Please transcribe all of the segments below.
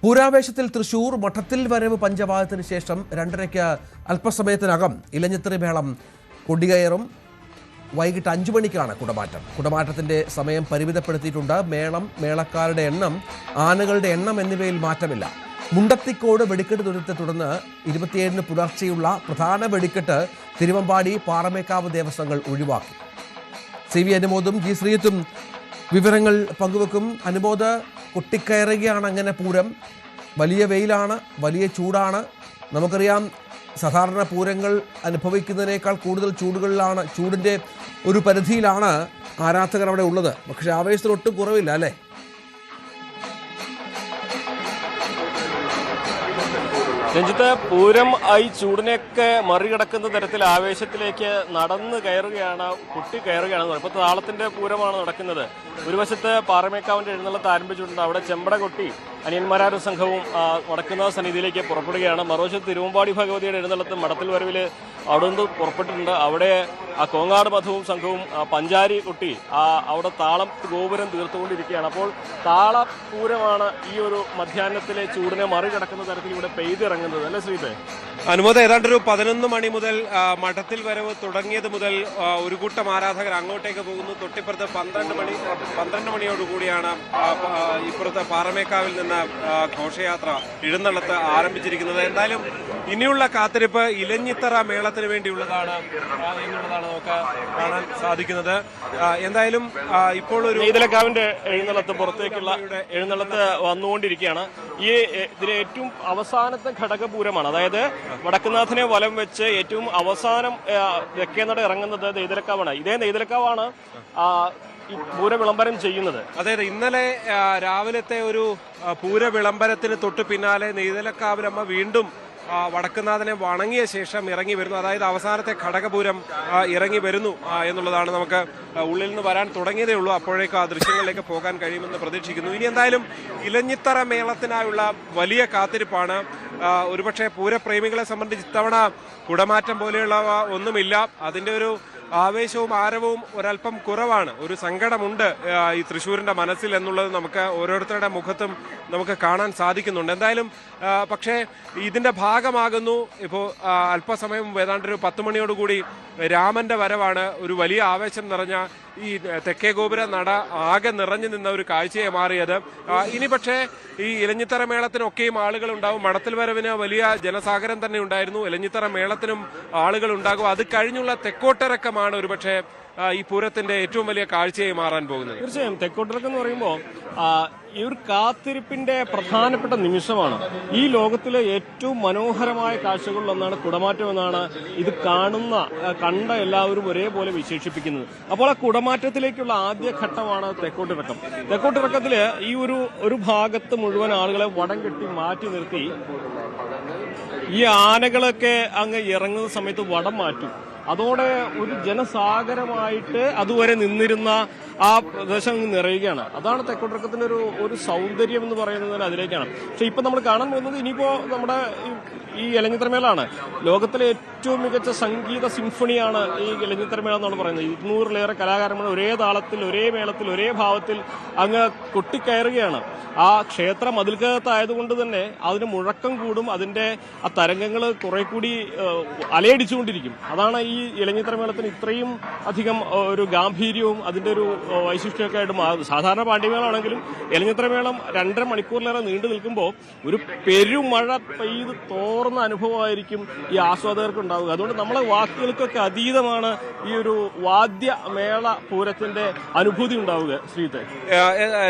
പൂരാവേശത്തിൽ തൃശൂർ മഠത്തിൽ വരവ് പഞ്ചവാദത്തിന് ശേഷം 2:30 അല്പസമയത്തിനകം ഇലഞ്ഞിത്തറി മേളം കൊടികയറും. വൈകിട്ട് 5 മണിക്കാണ് കുടമാറ്റം. കുടമാറ്റത്തിന്റെ സമയം പരിമിതപ്പെടുത്തിയിട്ടുണ്ട്. മേളം, മേളക്കാരുടെ എണ്ണം, ആനകളുടെ എണ്ണം എന്നിവയിൽ മാറ്റമില്ല. മുണ്ടത്തിക്കോട് വെടിക്കെട്ട് ദുരന്തത്തെ തുടർന്ന് 27-ന് പുലർച്ചെയുള്ള പ്രധാന വെടിക്കെട്ട് തിരുവമ്പാടി, പാറമേക്കാവ് ദേവസ്വങ്ങൾ ഒഴിവാക്കി. CV അനുമോദും G ശ്രീയത്തും വിവരങ്ങൾ പങ്കുവെക്കും. അനുമോദ്, കൊട്ടിക്കയറുകയാണ് അങ്ങനെ പൂരം. വലിയ വെയിലാണ്, വലിയ ചൂടാണ്. നമുക്കറിയാം, സാധാരണ പൂരങ്ങൾ അനുഭവിക്കുന്നതിനേക്കാൾ കൂടുതൽ ചൂടിൻ്റെ ഒരു പരിധിയിലാണ് ആരാധകർ അവിടെ ഉള്ളത്. പക്ഷേ ആവേശത്തിൽ ഒട്ടും കുറവില്ല അല്ലേ? രഞ്ജിത്ത്, പൂരം ഈ ചൂടിനെയൊക്കെ മറികടക്കുന്ന തരത്തിൽ ആവേശത്തിലേക്ക് നടന്നു കയറുകയാണ്, കയറുകയാണ്. ഇപ്പോൾ താളത്തിന്റെ പൂരമാണ് നടക്കുന്നത്. ഒരു വശത്ത് പാറമേക്കാവിന്റെ എഴുന്നള്ളത്ത് ആരംഭിച്ചിട്ടുണ്ട്. അവിടെ ചെമ്പട കൊട്ടി അനിയന്മാരാരും സംഘവും വടക്കുന്ന സന്നിധിയിലേക്ക് പുറപ്പെടുകയാണ്. മറുവശത്ത് തിരുവമ്പാടി ഭഗവതിയുടെ എഴുന്നള്ളത്ത് മഠത്തിൽ വരവിൽ അവിടെ നിന്ന് പുറപ്പെട്ടിട്ടുണ്ട്. അവിടെ കോങ്ങാട് മധുവും സംഘവും പഞ്ചാരി കൊട്ടി അവിടെ താളം ഗോപുരം തീർത്തുകൊണ്ടിരിക്കുകയാണ്. അപ്പോൾ താളപൂരമാണ് ഈ ഒരു മധ്യാഹ്നത്തിലെ ചൂടിനെ മറികടക്കുന്ന തരത്തിൽ ഇവിടെ പെയ്തിറങ്ങുന്നത് അല്ലേ ശ്രീധേ? അനുമോദം, ഏതാണ്ടൊരു 11 മണി മുതൽ മഠത്തിൽ വരവ് തുടങ്ങിയത് മുതൽ ഒരു കൂട്ടം ആരാധകർ അങ്ങോട്ടേക്ക് പോകുന്നു. തൊട്ടിപ്പുറത്ത് 12 മണിയോടുകൂടിയാണ് ഇപ്പുറത്ത് പാറമേക്കാവിൽ നിന്ന് ഘോഷയാത്ര എഴുന്നള്ളത്ത് ആരംഭിച്ചിരിക്കുന്നത്. എന്തായാലും ഇനിയുള്ള കാത്തിരിപ്പ് ഇലഞ്ഞിത്തറ മേളത്തിന് വേണ്ടിയുള്ളതാണ് എന്നുള്ളതാണ് നമുക്ക് കാണാൻ സാധിക്കുന്നത്. എന്തായാലും ഇപ്പോൾ ഒരു നെയ്തലക്കാവിന്റെ എഴുന്നള്ളത്ത്, പുറത്തേക്കുള്ള എഴുന്നള്ളത്ത് വന്നുകൊണ്ടിരിക്കുകയാണ്. ഇതിലെ ഏറ്റവും അവസാനത്തെ ഘടകപൂരമാണ്. അതായത് വടക്കുന്നാഥനെ വലം വെച്ച് ഏറ്റവും അവസാനം തെക്കേനട ഇറങ്ങുന്നത് നെയ്തലക്കാവാണ്. ഇതേ നെയ്തലക്കാവാണ് ഈ പൂര വിളംബരം ചെയ്യുന്നത്. അതെ, ഇന്നലെ രാവിലത്തെ ഒരു പൂര വിളംബരത്തിന് തൊട്ട് പിന്നാലെ നെയ്തലക്കാവിലമ്മ വീണ്ടും വടക്കുന്നാഥനെ വണങ്ങിയ ശേഷം ഇറങ്ങി വരുന്നു. അതായത് അവസാനത്തെ ഘടകപൂരം ഇറങ്ങി വരുന്നു എന്നുള്ളതാണ്. നമുക്ക് ഉള്ളിൽ നിന്ന് വരാൻ തുടങ്ങിയതേ ഉള്ളൂ. അപ്പോഴേക്കും ആ ദൃശ്യങ്ങളിലേക്ക് പോകാൻ കഴിയുമെന്ന് പ്രതീക്ഷിക്കുന്നു. ഇനി എന്തായാലും ഇലഞ്ഞിത്തറ മേളത്തിനായുള്ള വലിയ കാത്തിരിപ്പാണ്. ഒരുപക്ഷെ പൂരപ്രേമികളെ സംബന്ധിച്ച് ഇത്തവണ കുടമാറ്റം പോലെയുള്ളവ ഒന്നുമില്ല. അതിൻ്റെ ഒരു ആവേശവും ആരവവും ഒരല്പം കുറവാണ്. ഒരു സങ്കടമുണ്ട് ഈ തൃശ്ശൂരിന്റെ മനസ്സിൽ എന്നുള്ളത് നമുക്ക് ഓരോരുത്തരുടെ മുഖത്തും നമുക്ക് കാണാൻ സാധിക്കുന്നുണ്ട്. എന്തായാലും പക്ഷേ ഇതിന്റെ ഭാഗമാകുന്നു. ഇപ്പോൾ അല്പസമയം ഏതാണ്ടൊരു 10 മണിയോടുകൂടി രാമന്റെ വരവാണ്. ഒരു വലിയ ആവേശം നിറഞ്ഞ ഈ തെക്കേ ഗോപുര നട ആകെ നിറഞ്ഞു നിന്ന ഒരു കാഴ്ചയെ മാറിയത്. ഇനി പക്ഷേ ഈ ഇലഞ്ഞിത്തറ മേളത്തിനൊക്കെയും ആളുകൾ ഉണ്ടാവും. മഠത്തിൽ വരവിന് വലിയ ജനസാഗരം തന്നെ ഉണ്ടായിരുന്നു. ഇലഞ്ഞിത്തറ മേളത്തിനും ആളുകൾ ഉണ്ടാകും. അത് കഴിഞ്ഞുള്ള തെക്കോട്ടിറക്കമാണ് ഒരുപക്ഷെ ഈ പൂരത്തിന്റെ ഏറ്റവും വലിയ കാഴ്ചയായി മാറാൻ പോകുന്നത്. തീർച്ചയായും തെക്കോട്ടിറക്കം എന്ന് പറയുമ്പോൾ ഈ ഒരു കാത്തിരിപ്പിന്റെ പ്രധാനപ്പെട്ട നിമിഷമാണ്. ഈ ലോകത്തിലെ ഏറ്റവും മനോഹരമായ കാഴ്ചകളിലൊന്നാണ് കുടമാറ്റം എന്നാണ് ഇത് കണ്ട എല്ലാവരും ഒരേപോലെ വിശേഷിപ്പിക്കുന്നത്. അപ്പോൾ ആ കുടമാറ്റത്തിലേക്കുള്ള ആദ്യ ഘട്ടമാണ് തെക്കോട്ടിറക്കം. തെക്കോട്ടിറക്കത്തില് ഈ ഒരു ഭാഗത്ത് മുഴുവൻ ആളുകളെ വടം കെട്ടി മാറ്റി നിർത്തി ഈ ആനകളൊക്കെ അങ്ങ് ഇറങ്ങുന്ന സമയത്ത് വടം മാറ്റും. അതോടെ ഒരു ജനസാഗരമായിട്ട് അതുവരെ നിന്നിരുന്ന ആ പ്രദേശം നിറയുകയാണ്. അതാണ് തെക്കോട്ടിറക്കത്തിന്റെ ഒരു സൗന്ദര്യം എന്ന് പറയുന്നതിന് അതിലേക്കാണ്. പക്ഷെ ഇപ്പൊ നമ്മൾ കാണാൻ പോകുന്നത് ഇനിയിപ്പോ നമ്മുടെ ഈ ഇലഞ്ഞിത്തറമേളാണ്. ലോകത്തിലെ ഏറ്റവും മികച്ച സംഗീത സിംഫണിയാണ് ഈ ഇലഞ്ഞിത്തറമേള എന്നാണ് പറയുന്നത്. 200-ലേറെ കലാകാരന്മാർ ഒരേ താളത്തിൽ, ഒരേ മേളത്തിൽ, ഒരേ ഭാവത്തിൽ അങ്ങ് കൊട്ടിക്കയറുകയാണ്. ആ ക്ഷേത്ര മതിൽക്കകത്തായതുകൊണ്ട് തന്നെ അതിന് മുഴക്കം കൂടും. അതിന്റെ ആ തരംഗങ്ങൾ കുറെ കൂടി അലയടിച്ചുകൊണ്ടിരിക്കും. അതാണ് ഈ ഇലഞ്ഞിത്തറമേളത്തിന് ഇത്രയും അധികം ഒരു ഗാംഭീര്യവും അതിന്റെ ഒരു വൈശിഷ്ട്യമൊക്കെ ആയിട്ട് മാറും. സാധാരണ പാണ്ഡ്യമേളാണെങ്കിലും ഇലഞ്ഞിത്തറമേളം 2.5 മണിക്കൂറിലേറെ നീണ്ടു നിൽക്കുമ്പോൾ ഒരു പെരുമഴ പെയ്ത് തോർന്ന അനുഭവമായിരിക്കും ഈ ആസ്വാദകർക്ക് ഉണ്ടാവുക. അതുകൊണ്ട് നമ്മളെ വാക്കുകൾക്കൊക്കെ അതീതമാണ് ഈ ഒരു വാദ്യമേള പൂരത്തിന്റെ അനുഭൂതി ഉണ്ടാവുക. ശ്രീത്തെ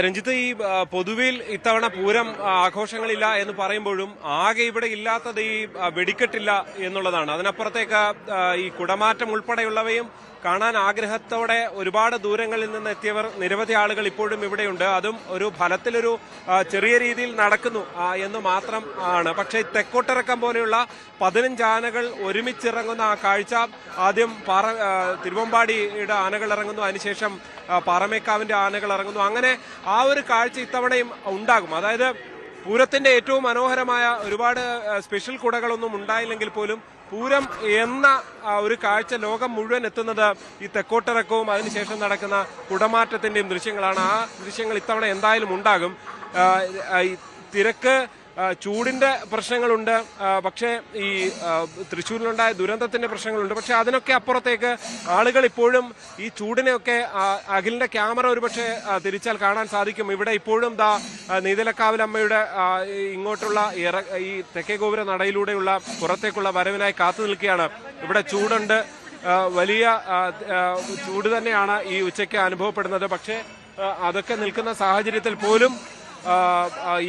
രഞ്ജിത്ത്, ഈ പൊതുവിൽ ഇത്തവണ പൂരം ആഘോഷങ്ങളില്ല എന്ന് പറയുമ്പോഴും ആകെ ഇവിടെ ഇല്ലാത്തത് ഈ വെടിക്കെട്ടില്ല എന്നുള്ളതാണ്. അതിനപ്പുറത്തേക്ക് ഈ കുടമാറ്റം ഉൾപ്പെടെയുള്ളവയും കാണാൻ ആഗ്രഹത്തോടെ ഒരുപാട് ദൂരങ്ങളിൽ നിന്ന് എത്തിയവർ നിരവധി ആളുകൾ ഇപ്പോഴും ഇവിടെയുണ്ട്. അതും ഒരു ഫലത്തിലൊരു ചെറിയ രീതിയിൽ നടക്കുന്നു എന്ന് മാത്രം ആണ്. പക്ഷേ തെക്കോട്ടിറക്കം പോലെയുള്ള 15 ആനകൾ ഒരുമിച്ചിറങ്ങുന്ന ആ കാഴ്ച, ആദ്യം തിരുവമ്പാടിയുടെ ആനകൾ ഇറങ്ങുന്നു, അതിനുശേഷം പാറമേക്കാവിന്റെ ആനകൾ ഇറങ്ങുന്നു. അങ്ങനെ ആ ഒരു കാഴ്ച ഇത്തവണയും ഉണ്ടാകും. അതായത് പൂരത്തിന്റെ ഏറ്റവും മനോഹരമായ ഒരുപാട് സ്പെഷ്യൽ കുടകളൊന്നും ഉണ്ടായില്ലെങ്കിൽ പോലും പൂരം എന്ന ഒരു കാഴ്ച ലോകം മുഴുവൻ എത്തുന്നത് ഈ തെക്കോട്ടിറക്കവും അതിനുശേഷം നടക്കുന്ന കുടമാറ്റത്തിന്റെയും ദൃശ്യങ്ങളാണ്. ആ ദൃശ്യങ്ങൾ ഇത്തവണ എന്തായാലും ഉണ്ടാകും. തിരക്ക്, ചൂടിന്റെ പ്രശ്നങ്ങളുണ്ട്, പക്ഷേ ഈ തൃശ്ശൂരിലുണ്ടായ ദുരന്തത്തിന്റെ പ്രശ്നങ്ങളുണ്ട്. പക്ഷെ അതിനൊക്കെ അപ്പുറത്തേക്ക് ആളുകൾ ഇപ്പോഴും ഈ ചൂടിനെയൊക്കെ അഖിലിന്റെ ക്യാമറ ഒരുപക്ഷെ തിരിച്ചാൽ കാണാൻ സാധിക്കും. ഇവിടെ ഇപ്പോഴും നീതലക്കാവിലമ്മയുടെ ഇങ്ങോട്ടുള്ള ഈ തെക്കേ ഗോപുര നടയിലൂടെയുള്ള പുറത്തേക്കുള്ള വരവിനായി കാത്തു നിൽക്കുകയാണ്. ഇവിടെ ചൂടുണ്ട്, വലിയ ചൂട് തന്നെയാണ് ഈ ഉച്ചയ്ക്ക് അനുഭവപ്പെടുന്നത്. പക്ഷേ അതൊക്കെ നിൽക്കുന്ന സാഹചര്യത്തിൽ പോലും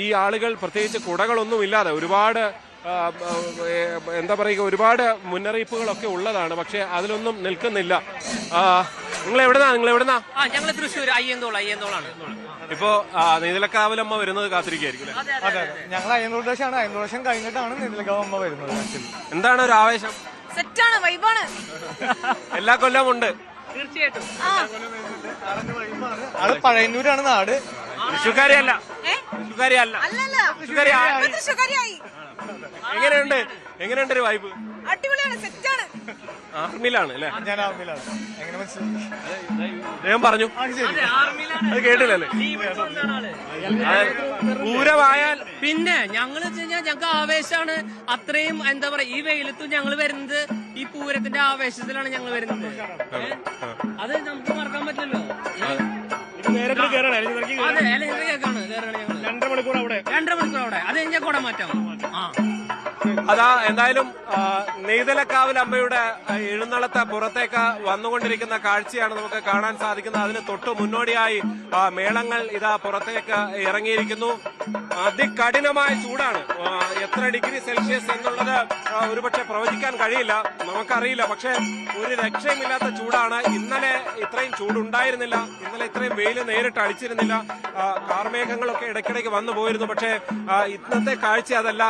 ഈ ആളുകൾ പ്രത്യേകിച്ച് കുടകളൊന്നുമില്ലാതെ ഒരുപാട് എന്താ പറയുക, ഒരുപാട് മുന്നറിയിപ്പുകളൊക്കെ ഉള്ളതാണ്. പക്ഷെ അതിലൊന്നും നിൽക്കുന്നില്ല. നിങ്ങൾ എവിടുന്നാ? ഞങ്ങൾ തൃശ്ശൂർ അയ്യന്തോളാണ്. ഇപ്പോ നീതലക്കാവിലമ്മ വരുന്നത് കാത്തിരിക്കുകയായിരിക്കും. അതെ, ഞങ്ങൾ അയ്യന്തോൾ ദേശമാണ്. അയ്യന്തോൾ ദേശം കഴിഞ്ഞിട്ടാണ് നീതലക്കാവമ്മ വരുന്നത്. എന്താണ് ഒരു ആവേശം? സെറ്റാണ്, വൈബാണ്. എല്ലാ കൊല്ലവും ഉണ്ട് തീർച്ചയായിട്ടും. ആള് പഴയന്നൂരാണ് നാട്. തൃശ്ശൂർക്കാരിയല്ല. എങ്ങനെയുണ്ട് ഒരു വൈബ്? അടിപൊളിയാണ്, സെറ്റാണ്. ആർമിയിലാണ് അല്ലേ? ഞാൻ ആർമിയിലാണ്. എങ്ങനെ മനസ്സിലായി? അദ്ദേഹം പറഞ്ഞു, അത് കേട്ടില്ലല്ലേ? പൂരമായാൽ പിന്നെ ഞങ്ങൾ ഞങ്ങൾക്ക് ആവേശമാണ്. അത്രയും എന്താ പറയാ, ഈ വെയിലത്തും ഞങ്ങൾ വരുന്നത് ഈ പൂരത്തിന്റെ ആവേശത്തിലാണ് ഞങ്ങൾ വരുന്നത്. അത് നമുക്ക് മറക്കാൻ പറ്റില്ലല്ലോ. നേരത്തെ കയറണം. അതെ, കേൾക്കാണ്. 2.5 മണിക്കൂർ അവിടെ. അത് കഴിഞ്ഞാൽ കുട മാറ്റാം. അതാ എന്തായാലും നെയ്തലക്കാവിൽ അമ്മയുടെ എഴുന്നള്ളത്ത് പുറത്തേക്ക് വന്നുകൊണ്ടിരിക്കുന്ന കാഴ്ചയാണ് നമുക്ക് കാണാൻ സാധിക്കുന്നത്. അതിന് തൊട്ടു മുന്നോടിയായി മേളങ്ങൾ ഇതാ പുറത്തേക്ക് ഇറങ്ങിയിരിക്കുന്നു. അതികഠിനമായ ചൂടാണ്. എത്ര ഡിഗ്രി സെൽഷ്യസ് എന്നുള്ളത് ഒരുപക്ഷെ പ്രവചിക്കാൻ കഴിയില്ല, നമുക്കറിയില്ല. പക്ഷെ ഒരു രക്ഷയുമില്ലാത്ത ചൂടാണ്. ഇന്നലെ ഇത്രയും ചൂടുണ്ടായിരുന്നില്ല, ഇന്നലെ ഇത്രയും വെയിൽ നേരിട്ട് അടിച്ചിരുന്നില്ല. കാർമേഘങ്ങളൊക്കെ ഇടയ്ക്കിടയ്ക്ക് വന്നു പോയിരുന്നു. പക്ഷേ ഇന്നത്തെ കാഴ്ച അതല്ല.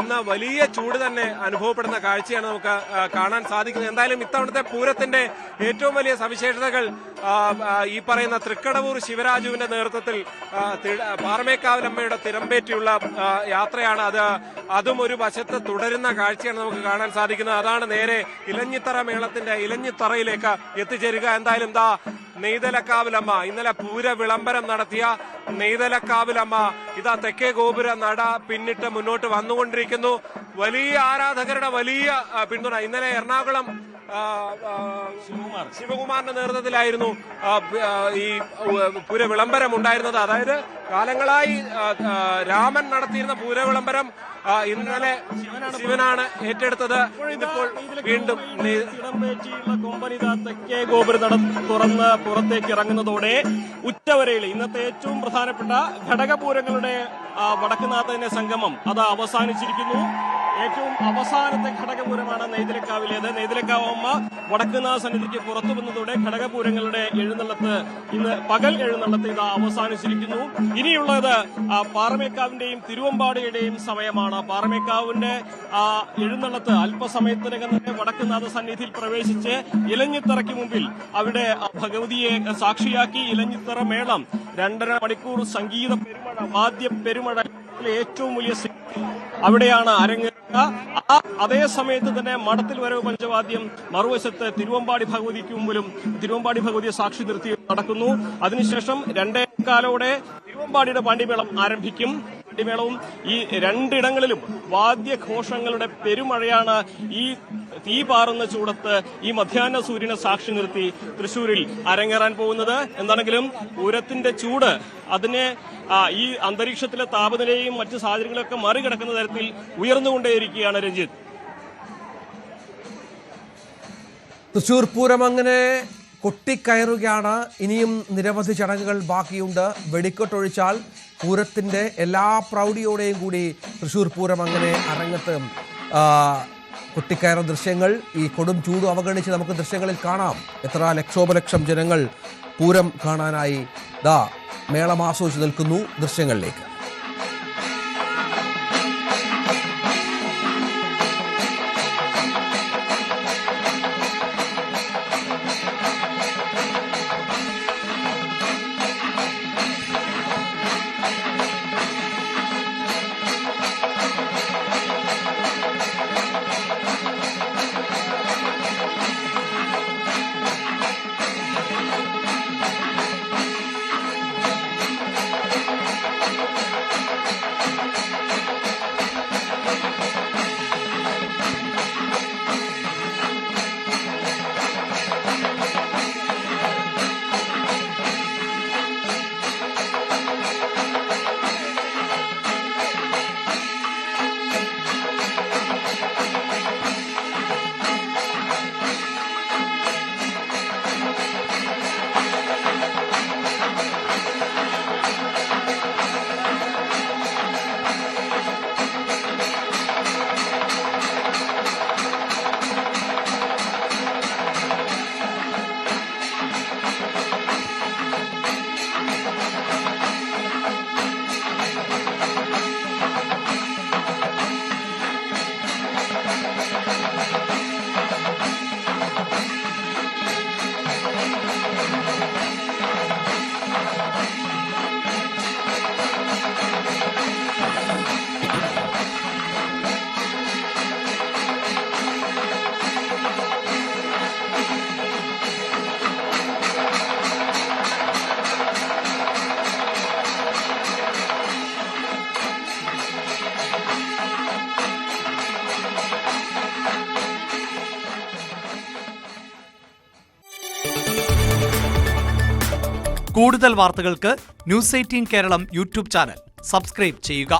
ഇന്ന് വലിയ ചൂട് തന്നെ അനുഭവപ്പെടുന്ന കാഴ്ചയാണ് നമുക്ക് കാണാൻ സാധിക്കുന്നത്. എന്തായാലും ഇത്തവണത്തെ പൂരത്തിന്റെ ഏറ്റവും വലിയ സവിശേഷതകൾ ഈ പറയുന്ന തൃക്കടവൂർ ശിവരാജുവിന്റെ നേതൃത്വത്തിൽ പാറമേക്കാവിലമ്മയുടെ തിരമ്പേറ്റിയുള്ള യാത്രയാണ്. അതും ഒരു വശത്ത് തുടരുന്ന കാഴ്ചയാണ് നമുക്ക് കാണാൻ സാധിക്കുന്നത്. അതാണ് നേരെ ഇലഞ്ഞിത്തറ മേളത്തിന്റെ ഇലഞ്ഞിത്തറയിലേക്ക് എത്തിച്ചേരുക. എന്തായാലും നെയ്തലക്കാവിലമ്മ ഇന്നലെ പൂര വിളംബരം നടത്തിയ നെയ്തലക്കാവിലമ്മ ഇതാ തെക്കേ ഗോപുര നട പിന്നിട്ട് മുന്നോട്ട് വന്നുകൊണ്ടിരിക്കുന്നു. വലിയ ആരാധകരുടെ വലിയ പിന്തുണ. ഇന്നലെ എറണാകുളം ശിവകുമാറിന്റെ നേതൃത്വത്തിലായിരുന്നു ഈ പൂര വിളംബരം ഉണ്ടായിരുന്നത്. അതായത് കാലങ്ങളായി രാമൻ നടത്തിയിരുന്ന പൂര വിളംബരം ഇന്നലെ ശിവനാണ് ഏറ്റെടുത്തത്. ഇതിപ്പോൾ വീണ്ടും കൊമ്പനിത തെക്കേ ഗോപുര നട തുറന്ന് പുറത്തേക്ക് ഇറങ്ങുന്നതോടെ ഉച്ചവരെയിൽ ഇന്നത്തെ ഏറ്റവും പ്രധാനപ്പെട്ട ഘടകപൂരങ്ങളുടെ വടക്കുനാഥന്റെ സംഗമം അത് അവസാനിച്ചിരിക്കുന്നു. ഏറ്റവും അവസാനത്തെ ഘടകപൂരമാണ് നെയ്തലക്കാവിലേത്. നെയ്തലക്കാവമ്മ വടക്കുനാഥ സന്നിധിക്ക് പുറത്തു വന്നതോടെ ഘടകപൂരങ്ങളുടെ എഴുന്നള്ളത്ത് ഇന്ന് പകൽ എഴുന്നള്ളത്ത് ഇത് അവസാനിച്ചിരിക്കുന്നു. ഇനിയുള്ളത് പാറമേക്കാവിന്റെയും തിരുവമ്പാടിയുടെയും സമയമാണ്. പാറമേക്കാവിന്റെ എഴുന്നള്ളത്ത് അല്പസമയത്തിനകം തന്നെ വടക്കുനാഥ സന്നിധിയിൽ പ്രവേശിച്ച് ഇലഞ്ഞിത്തറയ്ക്ക് മുമ്പിൽ അവിടെ ഭഗവതിയെ സാക്ഷിയാക്കി ഇലഞ്ഞിത്തറ മേളം 2.5 മണിക്കൂർ സംഗീത പെരുമഴ, വാദ്യ പെരുമഴ, ഏറ്റവും വലിയ അവിടെയാണ് അരങ്ങേറുക. അതേ സമയത്ത് തന്നെ മഠത്തിൽ വരവ് പഞ്ചവാദ്യം മറുവശത്ത് തിരുവമ്പാടി ഭഗവതിക്ക് മുമ്പിലും തിരുവമ്പാടി ഭഗവതിയെ സാക്ഷി നിർത്തി നടക്കുന്നു. അതിനുശേഷം 2:15 തിരുവമ്പാടിയുടെ പാണ്ടിമേളം ആരംഭിക്കും. പാണ്ടിമേളവും ഈ രണ്ടിടങ്ങളിലും വാദ്യഘോഷങ്ങളുടെ പെരുമഴയാണ്. ഈ തീ പാറുന്ന ചൂടത്ത് ഈ മധ്യാഹ്ന സൂര്യനെ സാക്ഷി നിർത്തി തൃശ്ശൂരിൽ അരങ്ങേറാൻ പോകുന്നത്. എന്താണെങ്കിലും പൂരത്തിന്റെ ചൂട് അതിനെ ഈ അന്തരീക്ഷത്തിലെ താപനിലയും മറ്റ് സാഹചര്യങ്ങളൊക്കെ മറികടക്കുന്ന തരത്തിൽ ഉയർന്നുകൊണ്ടേയിരിക്കുകയാണ്. രഞ്ജിത്ത്, തൃശ്ശൂർ പൂരം അങ്ങനെ കൊട്ടിക്കയറുകയാണ്. ഇനിയും നിരവധി ചടങ്ങുകൾ ബാക്കിയുണ്ട്. വെടിക്കെട്ടൊഴിച്ചാൽ പൂരത്തിന്റെ എല്ലാ പ്രൗഢിയോടെയും കൂടി തൃശ്ശൂർ പൂരം അങ്ങനെ അരങ്ങത്ത് കൊട്ടിക്കയറുന്ന ദൃശ്യങ്ങൾ ഈ കൊടും ചൂട് അവഗണിച്ച് നമുക്ക് ദൃശ്യങ്ങളിൽ കാണാം. എത്ര ലക്ഷോപലക്ഷം ജനങ്ങൾ പൂരം കാണാനായി മേളം ആസ്വദിച്ച് നിൽക്കുന്നു. ദൃശ്യങ്ങളിലേക്ക് കൂടുതൽ വാർത്തകൾക്ക് news 18 Keralam YouTube channel subscribe ചെയ്യുക.